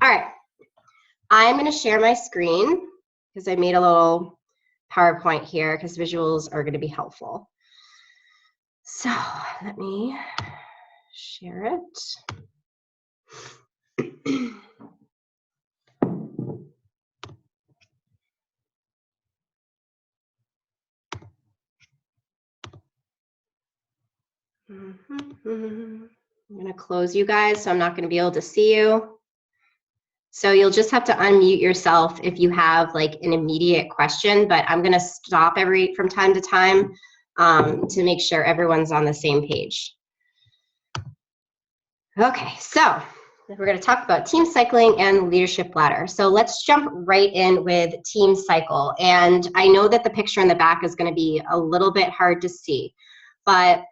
All right, I'm going to share my screen because I made a little PowerPoint here because visuals are going to be helpful. So let me share it. I'm going to close you guys, so I'm not going to be able to see you. So you'll just have to unmute yourself if you have like an immediate question, but I'm going to stop from time to time to make sure everyone's on the same page. Okay, so we're going to talk about team cycling and leadership ladder. So let's jump right in with team cycle. And I know that the picture in the back is going to be a little bit hard to see, but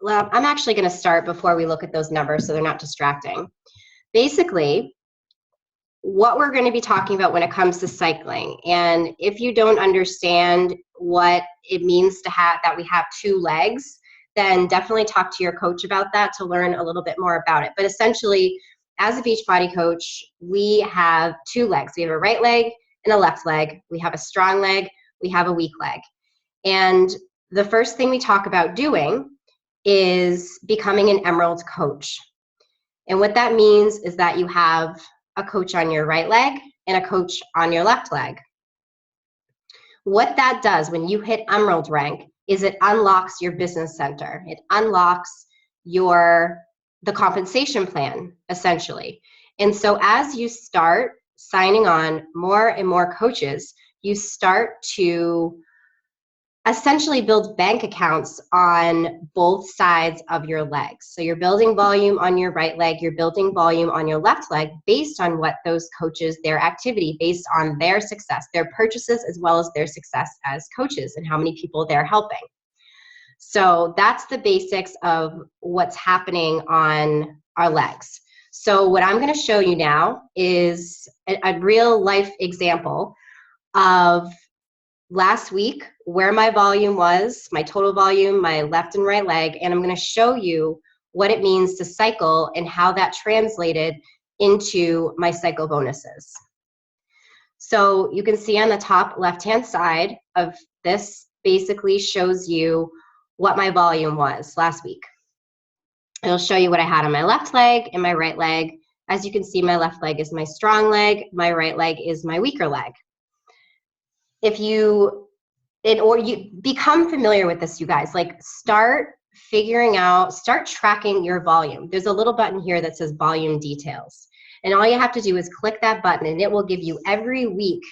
well, I'm actually going to start before we look at those numbers so they're not distracting. Basically, what we're going to be talking about when it comes to cycling, and if you don't understand what it means to have that we have two legs, then definitely talk to your coach about that to learn a little bit more about it. But essentially, as a Beachbody coach, we have two legs. We have a right leg and a left leg. We have a strong leg. We have a weak leg. And the first thing we talk about doing is becoming an Emerald coach. And what that means is that you have a coach on your right leg and a coach on your left leg. What that does when you hit Emerald rank is it unlocks your business center. It unlocks the compensation plan, essentially. And so as you start signing on more and more coaches, you start to essentially build bank accounts on both sides of your legs. So you're building volume on your right leg, you're building volume on your left leg based on what those coaches, their activity, based on their success, their purchases, as well as their success as coaches and how many people they're helping. So that's the basics of what's happening on our legs. So what I'm going to show you now is a real life example of last week, where my volume was, my total volume, my left and right leg, and I'm going to show you what it means to cycle and how that translated into my cycle bonuses. So you can see on the top left-hand side of this basically shows you what my volume was last week. It'll show you what I had on my left leg and my right leg. As you can see, my left leg is my strong leg, my right leg is my weaker leg. If you become familiar with this, you guys, like start tracking your volume. There's a little button here that says volume details. And all you have to do is click that button and it will give you every week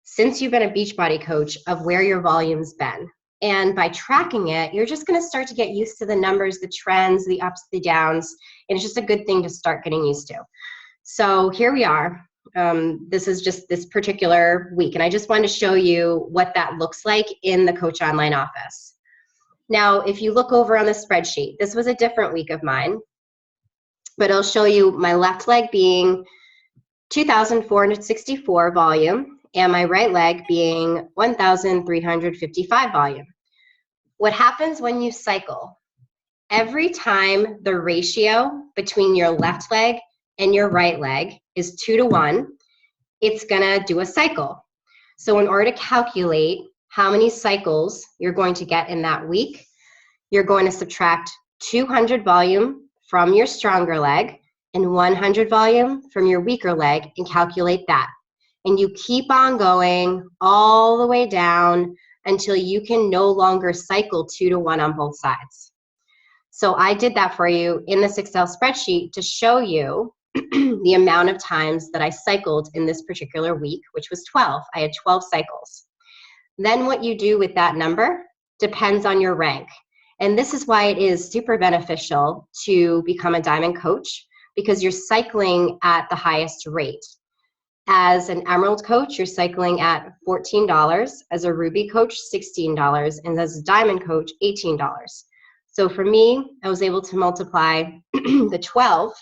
since you've been a Beachbody coach of where your volume's been. And by tracking it, you're just going to start to get used to the numbers, the trends, the ups, the downs. And it's just a good thing to start getting used to. So here we are. This is just this particular week, and I just wanted to show you what that looks like in the Coach Online office. Now, if you look over on the spreadsheet, this was a different week of mine, but I'll show you my left leg being 2,464 volume and my right leg being 1,355 volume. What happens when you cycle? Every time the ratio between your left leg and your right leg is 2 to 1, it's gonna do a cycle. So in order to calculate how many cycles you're going to get in that week, you're going to subtract 200 volume from your stronger leg and 100 volume from your weaker leg and calculate that. And you keep on going all the way down until you can no longer cycle 2 to 1 on both sides. So I did that for you in this Excel spreadsheet to show you the amount of times that I cycled in this particular week, which was 12. I had 12 cycles. Then what you do with that number depends on your rank. And this is why it is super beneficial to become a Diamond coach, because you're cycling at the highest rate. As an Emerald coach, you're cycling at $14. As a Ruby coach, $16. And as a Diamond coach, $18. So for me, I was able to multiply the 12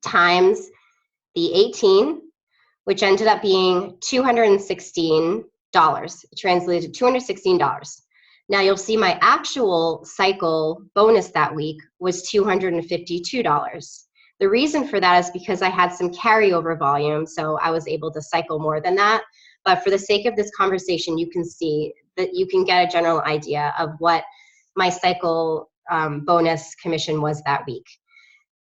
times the 18, which ended up being $216, translated to $216. Now you'll see my actual cycle bonus that week was $252. The reason for that is because I had some carryover volume, so I was able to cycle more than that. But for the sake of this conversation, you can see that you can get a general idea of what my cycle bonus commission was that week.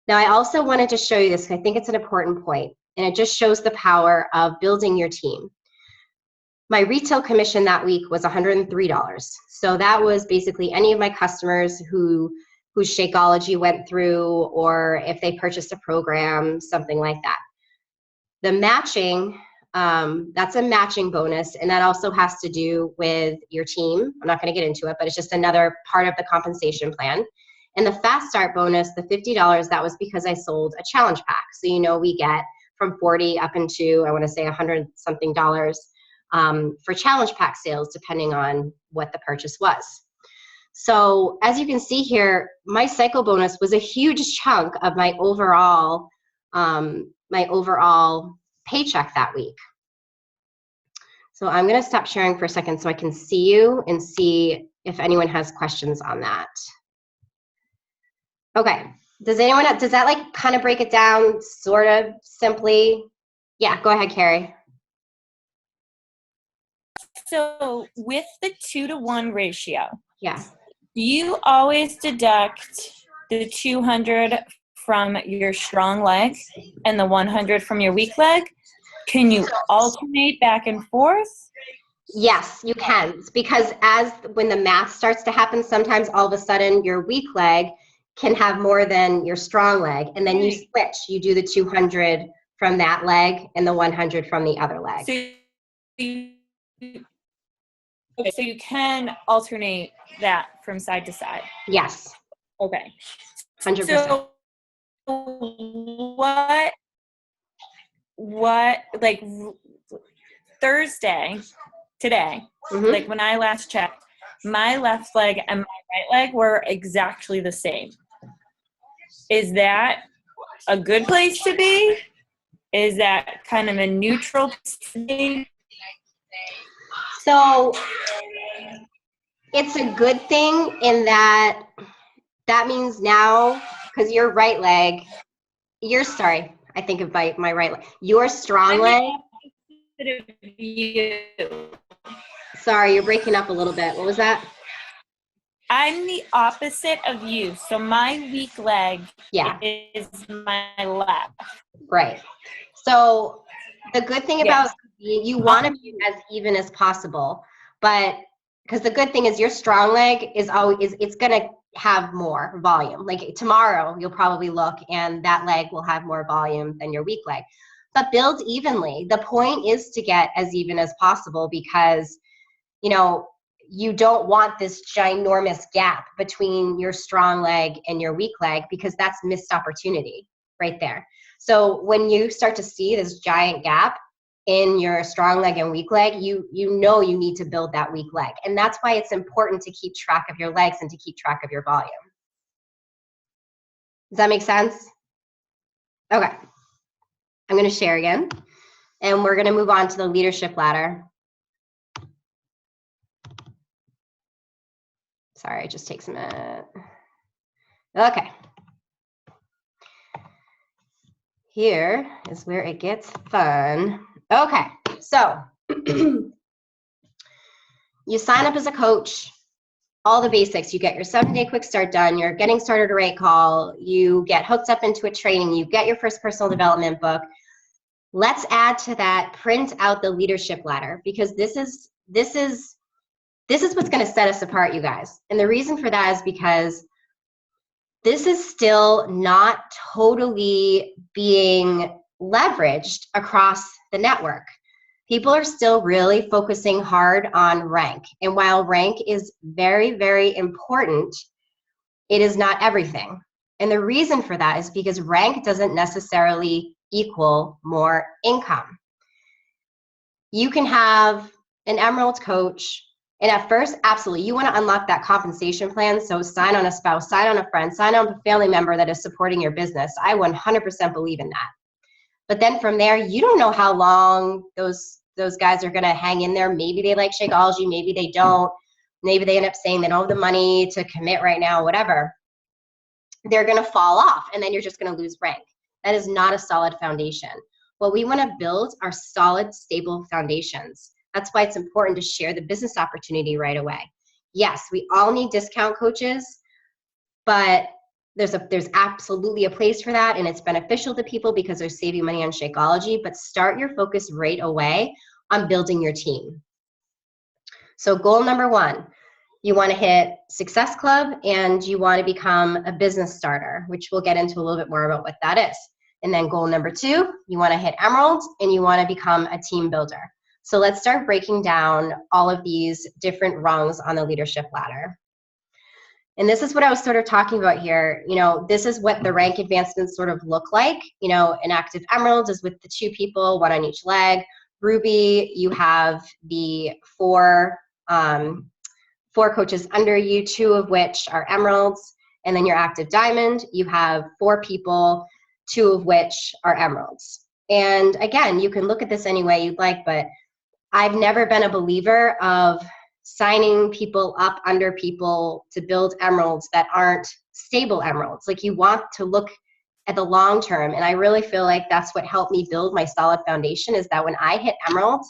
Now, I also wanted to show you this, because I think it's an important point, and it just shows the power of building your team. My retail commission that week was $103. So that was basically any of my customers whose Shakeology went through, or if they purchased a program, something like that. The matching, that's a matching bonus, and that also has to do with your team. I'm not going to get into it, but it's just another part of the compensation plan. And the Fast Start bonus, the $50, that was because I sold a challenge pack. So we get from 40 up into, I want to say, 100 something dollars for challenge pack sales, depending on what the purchase was. So as you can see here, my cycle bonus was a huge chunk of my overall paycheck that week. So I'm going to stop sharing for a second so I can see you and see if anyone has questions on that. Okay. Does that like kind of break it down sort of simply? Yeah, go ahead, Carrie. So with the 2-to-1 ratio, yeah, you always deduct the 200 from your strong leg and the 100 from your weak leg. Can you alternate back and forth? Yes, you can. Because when the math starts to happen, sometimes all of a sudden your weak leg can have more than your strong leg, and then you switch. You do the 200 from that leg and the 100 from the other leg. So you can alternate that from side to side? Yes. Okay. 100%. So what like Thursday, today, like when I last checked, my left leg and my right leg were exactly the same. Is that a good place to be? Is that kind of a neutral place to be? So it's a good thing in that means now, because your right leg, I think of my right leg. Your strong leg. Sorry, you're breaking up a little bit. What was that? I'm the opposite of you. So my weak leg is my left. Right. So the good thing about you want to be as even as possible, but because the good thing is your strong leg is always, it's going to have more volume. Like tomorrow, you'll probably look and that leg will have more volume than your weak leg. But build evenly. The point is to get as even as possible, because you don't want this ginormous gap between your strong leg and your weak leg, because that's missed opportunity right there. So when you start to see this giant gap in your strong leg and weak leg, you need to build that weak leg. And that's why it's important to keep track of your legs and to keep track of your volume. Does that make sense? Okay. I'm going to share again, and we're going to move on to the leadership ladder. Sorry, it just takes a minute. Okay. Here is where it gets fun. Okay, so you sign up as a coach, all the basics. You get your 7-day quick start done, you're getting started a rate call, you get hooked up into a training, you get your first personal development book. Let's add to that, print out the leadership ladder, because this is what's going to set us apart, you guys. And the reason for that is because this is still not totally being leveraged across the network. People are still really focusing hard on rank. And while rank is very, very important, it is not everything. And the reason for that is because rank doesn't necessarily equal more income. You can have an Emerald coach, and at first, absolutely, you want to unlock that compensation plan. So sign on a spouse, sign on a friend, sign on a family member that is supporting your business. I 100% believe in that. But then from there, you don't know how long those guys are going to hang in there. Maybe they like Shakeology, maybe they don't. Maybe they end up saying they don't have the money to commit right now, whatever. They're going to fall off, and then you're just going to lose rank. That is not a solid foundation. What we want to build are solid, stable foundations. That's why it's important to share the business opportunity right away. Yes, we all need discount coaches, but there's absolutely a place for that, and it's beneficial to people because they're saving money on Shakeology, but start your focus right away on building your team. So goal number 1, you want to hit Success Club and you want to become a business starter, which we'll get into a little bit more about what that is. And then goal number 2, you want to hit Emerald and you want to become a team builder. So let's start breaking down all of these different rungs on the leadership ladder. And this is what I was sort of talking about here. You know, this is what the rank advancements sort of look like. You know, an active Emerald is with the 2 people, 1 on each leg. Ruby, you have the 4 coaches under you, 2 of which are Emeralds. And then your active Diamond, you have 4 people, 2 of which are Emeralds. And again, you can look at this any way you'd like, but I've never been a believer of signing people up under people to build Emeralds that aren't stable Emeralds. Like, you want to look at the long term. And I really feel like that's what helped me build my solid foundation, is that when I hit Emeralds,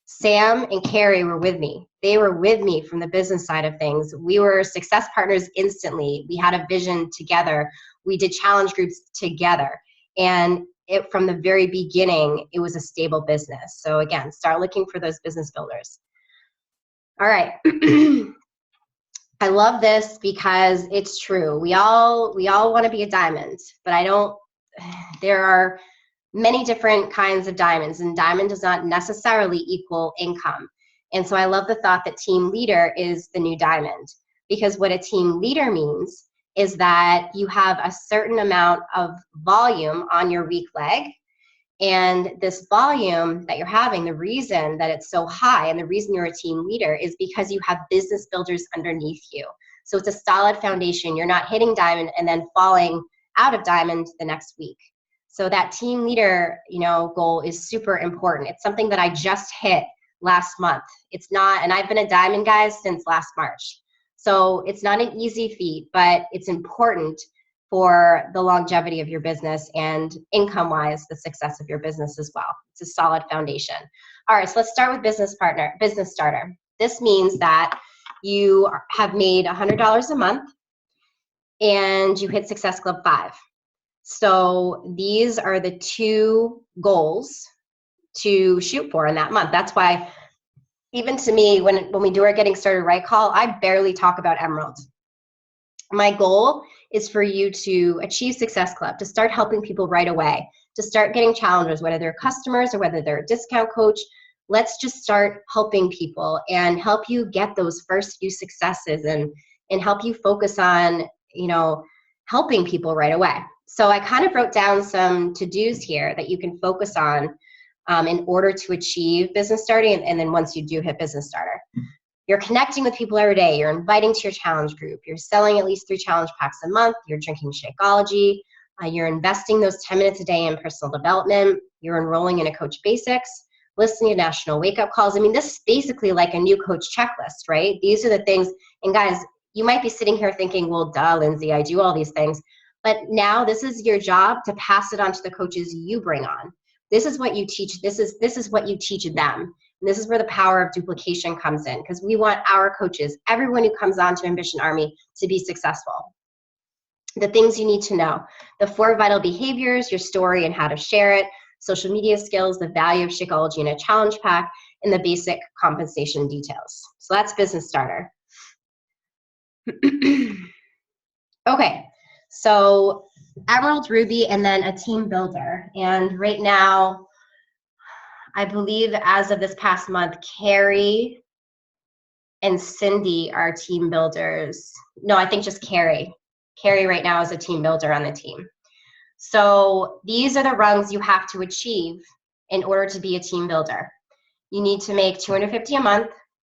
Sam and Carrie were with me. They were with me from the business side of things. We were success partners instantly. We had a vision together. We did challenge groups together. And from the very beginning, it was a stable business. So again, start looking for those business builders. All right. I love this because it's true. We all want to be a diamond, but there are many different kinds of diamonds, and diamond does not necessarily equal income. And so I love the thought that team leader is the new diamond, because what a team leader means is that you have a certain amount of volume on your weak leg. And this volume that you're having, the reason that it's so high and the reason you're a team leader is because you have business builders underneath you. So it's a solid foundation. You're not hitting diamond and then falling out of diamond the next week. So that team leader, goal is super important. It's something that I just hit last month. It's not, and I've been a diamond, guys, since last March. So it's not an easy feat, but it's important for the longevity of your business and income-wise, the success of your business as well. It's a solid foundation. All right, so let's start with business starter. This means that you have made $100 a month and you hit Success Club 5. So these are the 2 goals to shoot for in that month. That's why even to me, when we do our Getting Started Right call, I barely talk about Emeralds. My goal is for you to achieve Success Club, to start helping people right away, to start getting challengers, whether they're customers or whether they're a discount coach. Let's just start helping people and help you get those first few successes and help you focus on, helping people right away. So I kind of wrote down some to-dos here that you can focus on in order to achieve business starting, and then once you do hit business starter. You're connecting with people every day. You're inviting to your challenge group. You're selling at least 3 challenge packs a month. You're drinking Shakeology. You're investing those 10 minutes a day in personal development. You're enrolling in a Coach Basics, listening to national wake-up calls. I mean, this is basically like a new coach checklist, right? These are the things, and guys, you might be sitting here thinking, well, duh, Lindsay, I do all these things. But now this is your job to pass it on to the coaches you bring on. This is what you teach. This is what you teach them. And this is where the power of duplication comes in, because we want our coaches, everyone who comes on to Ambition Army, to be successful. The things you need to know: the 4 vital behaviors, your story and how to share it, social media skills, the value of Shakeology in a challenge pack, and the basic compensation details. So that's business starter. Okay, so Emerald, Ruby, and then a team builder. And right now, I believe as of this past month, Carrie and Cindy are team builders. No, I think just Carrie. Carrie right now is a team builder on the team. So these are the rungs you have to achieve in order to be a team builder. You need to make $250 a month.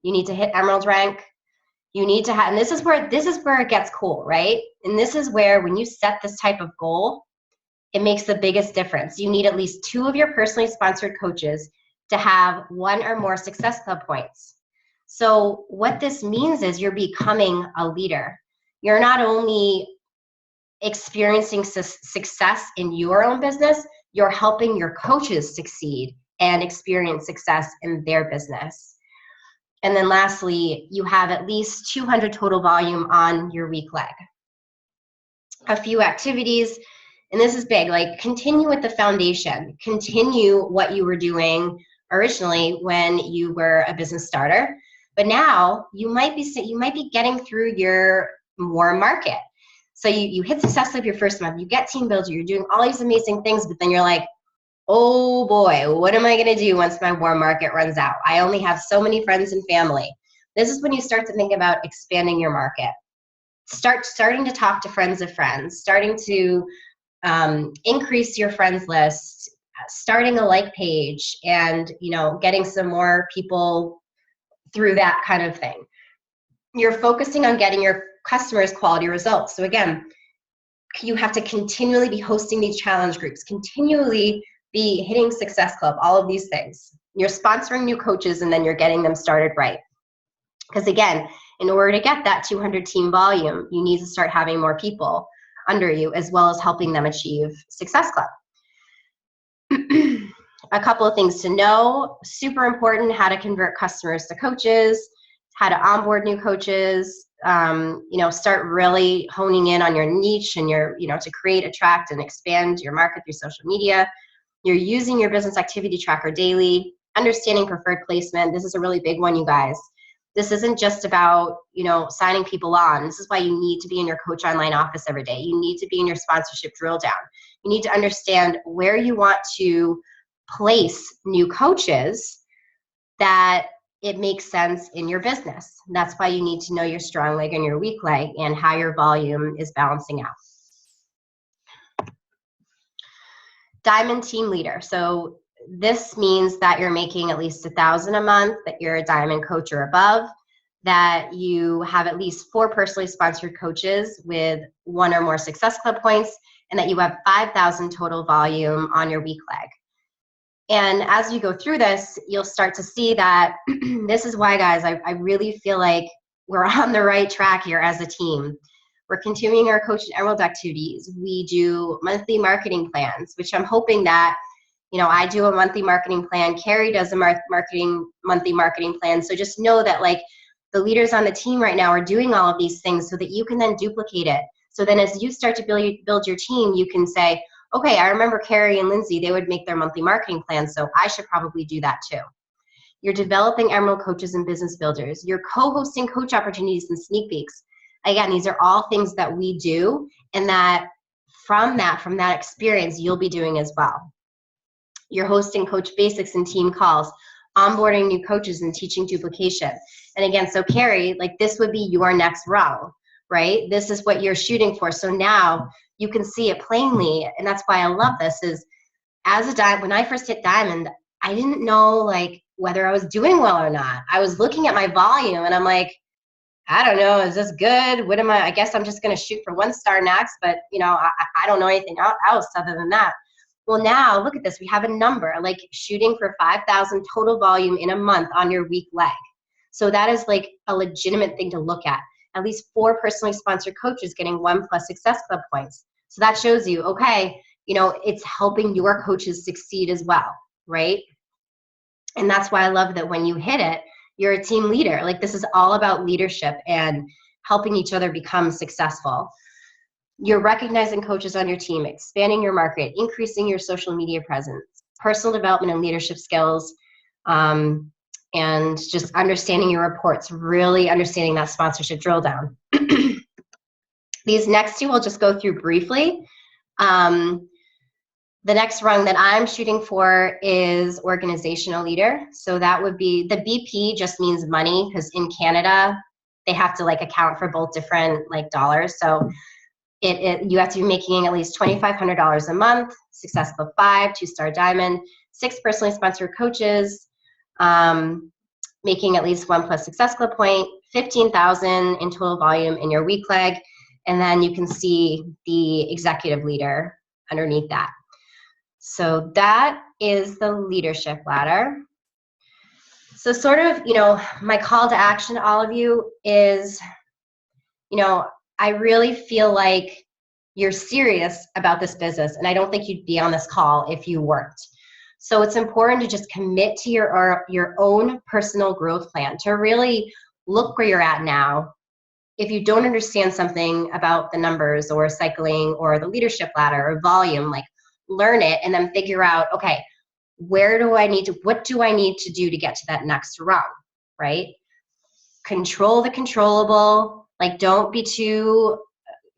You need to hit Emerald rank. You need to have, and this is where it gets cool, right? And this is where, when you set this type of goal, it makes the biggest difference. You need at least 2 of your personally sponsored coaches to have 1 or more Success Club points. So what this means is you're becoming a leader. You're not only experiencing success in your own business, you're helping your coaches succeed and experience success in their business. And then lastly, you have at least 200 total volume on your weak leg. A few activities, and this is big, like continue with the foundation. Continue what you were doing originally when you were a business starter, but now you might be getting through your warm market. So you hit success of your first month, you get Team Builder, you're doing all these amazing things, but then you're like, oh boy, what am I gonna do once my warm market runs out? I only have so many friends and family. This is when you start to think about expanding your market. Starting to talk to friends of friends, starting to increase your friends list, starting a like page, and getting some more people through that kind of thing. You're focusing on getting your customers quality results. So again, you have to continually be hosting these challenge groups, continually be hitting Success Club, all of these things. You're sponsoring new coaches, and then you're getting them started right. Because again, in order to get that 200 team volume, you need to start having more people under you, as well as helping them achieve Success Club. A couple of things to know, super important: how to convert customers to coaches, how to onboard new coaches, start really honing in on your niche and your, to create, attract, and expand your market through social media. You're using your business activity tracker daily, understanding preferred placement. This is a really big one, you guys. This isn't just about, signing people on. This is why you need to be in your Coach Online office every day. You need to be in your sponsorship drill down. You need to understand where you want to place new coaches that it makes sense in your business. And that's why you need to know your strong leg and your weak leg and how your volume is balancing out. Diamond team leader. So this means that you're making at least $1,000 a month, that you're a diamond coach or above, that you have at least 4 personally sponsored coaches with 1 or more Success Club points, and that you have 5,000 total volume on your weak leg. And as you go through this, you'll start to see that this is why, guys, I really feel like we're on the right track here as a team. We're continuing our Coach and Emerald activities. We do monthly marketing plans, which I'm hoping that, I do a monthly marketing plan. Carrie does a monthly marketing plan. So just know that the leaders on the team right now are doing all of these things so that you can then duplicate it. So then as you start to build your team, you can say, okay, I remember Carrie and Lindsay, they would make their monthly marketing plans, so I should probably do that too. You're developing Emerald coaches and business builders. You're co-hosting coach opportunities and sneak peeks. Again, these are all things that we do, and that from that experience, you'll be doing as well. You're hosting coach basics and team calls, onboarding new coaches and teaching duplication. And again, so Carrie, this would be your next rung, right? This is what you're shooting for. So now you can see it plainly, and that's why I love this, is as a diamond, when I first hit diamond, I didn't know whether I was doing well or not. I was looking at my volume and I'm like, I don't know, is this good? What am I guess I'm just gonna shoot for 1 star next, but I don't know anything else other than that. Well, now look at this, we have a number, shooting for 5,000 total volume in a month on your weak leg. So that is a legitimate thing to look at least 4 personally sponsored coaches getting 1+ Success Club points. So that shows you, okay, it's helping your coaches succeed as well, right? And that's why I love that when you hit it, you're a team leader. This is all about leadership and helping each other become successful. You're recognizing coaches on your team, expanding your market, increasing your social media presence, personal development and leadership skills, and just understanding your reports, really understanding that sponsorship drill down. These next 2 we'll just go through briefly. The next rung that I'm shooting for is organizational leader. So that would be, the BP just means money, because in Canada, they have to account for both different dollars. So you have to be making at least $2,500 a month, Success Club 5, 2-star diamond, 6 personally sponsored coaches, making at least 1+ Success Club point, 15,000 in total volume in your weak leg, and then you can see the executive leader underneath that. So that is the leadership ladder. So sort of, my call to action to all of you is, I really feel like you're serious about this business. And I don't think you'd be on this call if you weren't. So it's important to just commit to your own personal growth plan, to really look where you're at now. If you don't understand something about the numbers or cycling or the leadership ladder or volume, like learn it and then figure out, okay, what do I need to do to get to that next rung, right? Control the controllable. Like, don't be too,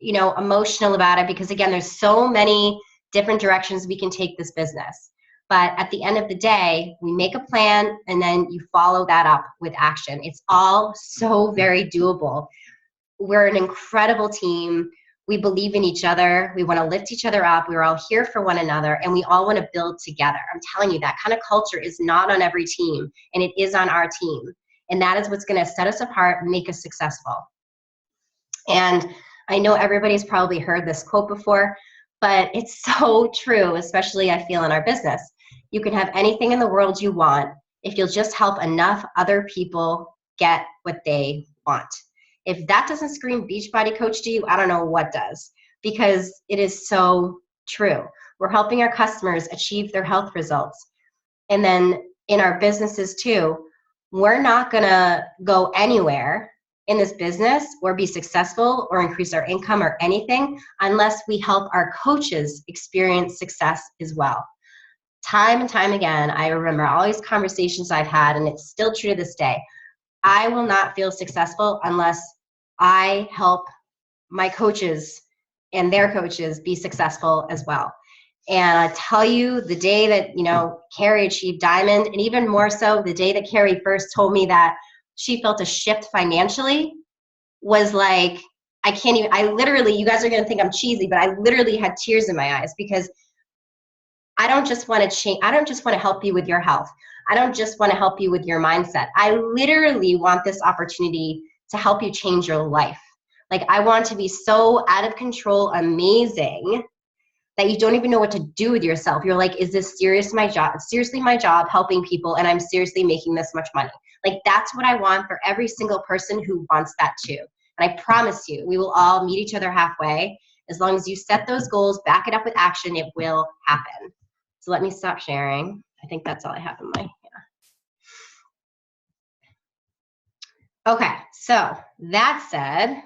emotional about it, because again, there's so many different directions we can take this business. But at the end of the day, we make a plan and then you follow that up with action. It's all so very doable. We're an incredible team. We believe in each other. We want to lift each other up. We're all here for one another, and we all want to build together. I'm telling you, that kind of culture is not on every team, and it is on our team. And that is what's going to set us apart and make us successful. And I know everybody's probably heard this quote before, but it's so true, especially I feel in our business. You can have anything in the world you want if you'll just help enough other people get what they want. If that doesn't scream Beachbody coach to you, I don't know what does, because it is so true. We're helping our customers achieve their health results. And then in our businesses too, we're not gonna go anywhere in this business or be successful or increase our income or anything unless we help our coaches experience success as well. Time and time again, I remember all these conversations I've had, and it's still true to this day. I will not feel successful unless I help my coaches and their coaches be successful as well. And I tell you, the day that, Carrie achieved Diamond, and even more so, the day that Carrie first told me that she felt a shift financially, was like, I literally, you guys are going to think I'm cheesy, but I literally had tears in my eyes, because I don't just want to change. I don't just want to help you with your health. I don't just want to help you with your mindset. I literally want this opportunity to help you change your life. Like, I want to be so out of control, amazing, that you don't even know what to do with yourself. You're like, is this seriously my job helping people, and I'm seriously making this much money? Like, that's what I want for every single person who wants that too. And I promise you, we will all meet each other halfway. As long as you set those goals, back it up with action, it will happen. So let me stop sharing. I think that's all I have in my, Okay, so that said,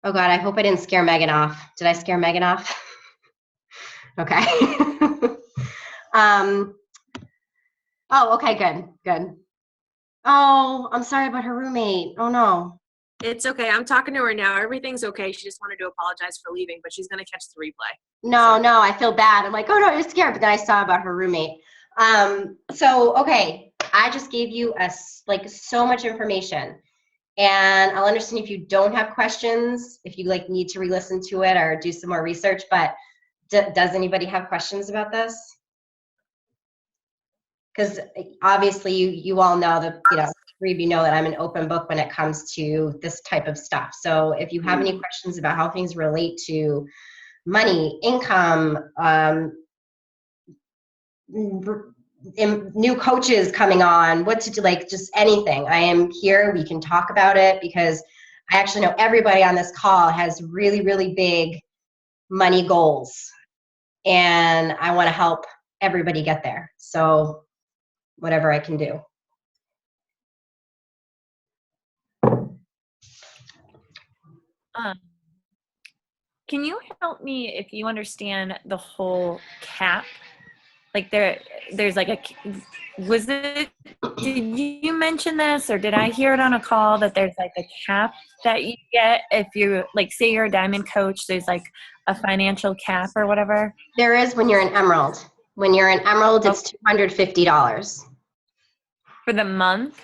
oh God, I hope I didn't scare Megan off. Did I scare Megan off? Okay. Oh, okay, good. Oh, I'm sorry about her roommate. Oh no. It's okay. I'm talking to her now. Everything's okay. She just wanted to apologize for leaving, but she's going to catch the replay. No, I feel bad. I'm like, oh no, you're scared. But then I saw about her roommate. So, okay, I just gave you so much information, and I'll understand if you don't have questions, if you need to re-listen to it or do some more research, but does anybody have questions about this? Because obviously you all know that, three of you know that I'm an open book when it comes to this type of stuff. So if you have any questions about how things relate to money, income, new coaches coming on, what to do, just anything, I am here. We can talk about it, because I actually know everybody on this call has really, really big money goals, and I want to help everybody get there. So whatever I can do. Can you help me if you understand the whole cap? Like there's did you mention this, or did I hear it on a call that there's a cap that you get if you say you're a Diamond coach, there's a financial cap or whatever? There is when you're an Emerald. When you're an Emerald, it's $250. For the month?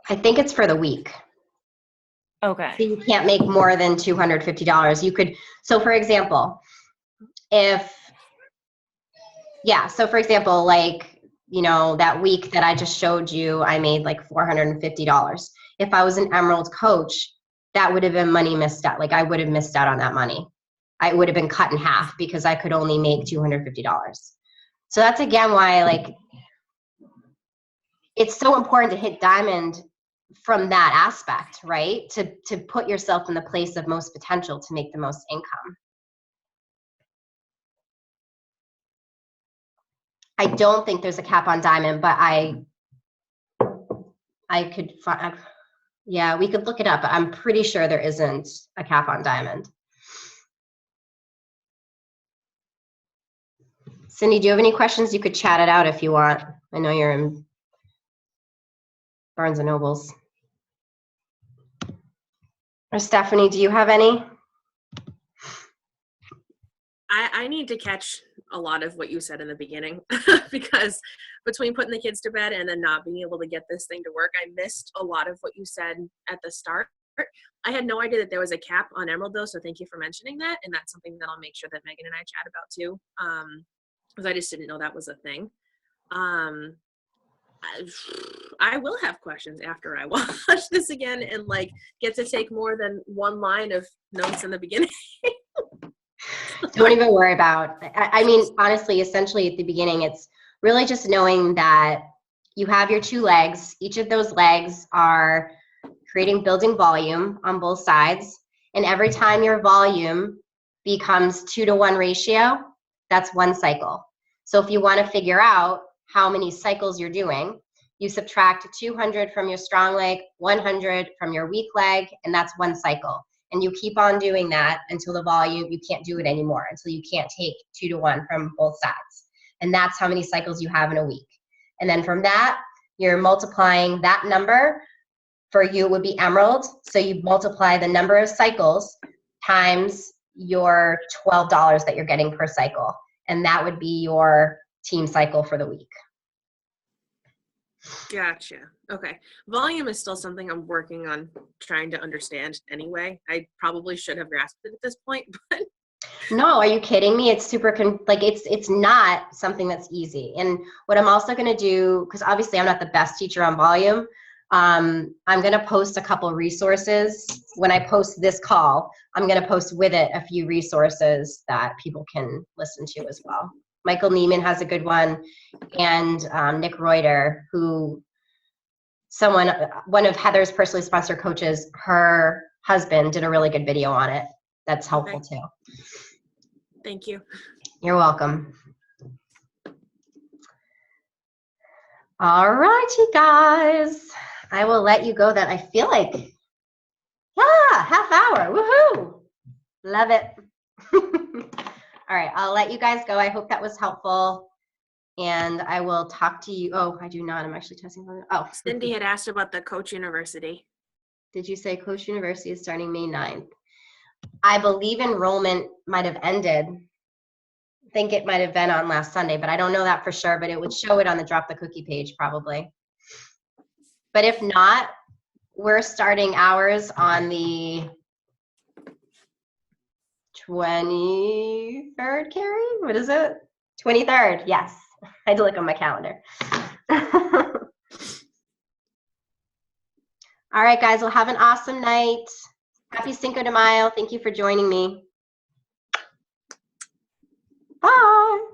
I think it's for the week. Okay. So you can't make more than $250. You could, so for example, that week that I just showed you, I made $450. If I was an Emerald coach, that would have been money missed out. I would have missed out on that money. I would have been cut in half because I could only make $250. So that's again why it's so important to hit Diamond from that aspect, right? To put yourself in the place of most potential to make the most income. I don't think there's a cap on diamond, but I could find, yeah, we could look it up, but I'm pretty sure there isn't a cap on diamond. Cindy, do you have any questions? You could chat it out if you want. I know you're in Barnes and Nobles. Or Stephanie, do you have any? I need to catch a lot of what you said in the beginning because between putting the kids to bed and then not being able to get this thing to work, I missed a lot of what you said at the start. I had no idea that there was a cap on Emerald though, so thank you for mentioning that. And that's something that I'll make sure that Megan and I chat about too, because I just didn't know that was a thing. I will have questions after I watch this again and like get to take more than one line of notes in the beginning. Don't even worry about, I mean, honestly, essentially at the beginning, it's really just knowing that you have your two legs. Each of those legs are building volume on both sides. And every time your volume becomes 2-to-1 ratio, that's one cycle. So if you want to figure out how many cycles you're doing, you subtract 200 from your strong leg, 100 from your weak leg, and that's one cycle. And you keep on doing that until the volume, you can't do it anymore, until you can't take 2-to-1 from both sides. And that's how many cycles you have in a week. And then from that, you're multiplying that number. For you, it would be Emerald. So you multiply the number of cycles times your $12 that you're getting per cycle. And that would be your team cycle for the week. Gotcha. Okay. Volume is still something I'm working on trying to understand anyway. I probably should have grasped it at this point, but no, are you kidding me? It's super, it's not something that's easy. And what I'm also going to do, because obviously I'm not the best teacher on volume, I'm going to post a couple resources. When I post this call, I'm going to post with it a few resources that people can listen to as well. Michael Neiman has a good one, and Nick Reuter, who one of Heather's personally sponsored coaches, her husband did a really good video on it. That's helpful too. Thank you. You're welcome. All right, you guys. I will let you go. That I feel like, yeah, half hour. Woohoo! Love it. All right, I'll let you guys go. I hope that was helpful. And I will talk to you. Oh, I do not. I'm actually testing. Oh. Cindy had asked about the Coach University. Did you say Coach University is starting May 9th? I believe enrollment might have ended. I think it might have been on last Sunday, but I don't know that for sure. But it would show it on the Drop the Cookie page probably. But if not, we're starting ours on the 23rd, Carrie? What is it? 23rd, yes. I had to look on my calendar. All right, guys, well, have an awesome night. Happy Cinco de Mayo. Thank you for joining me. Bye.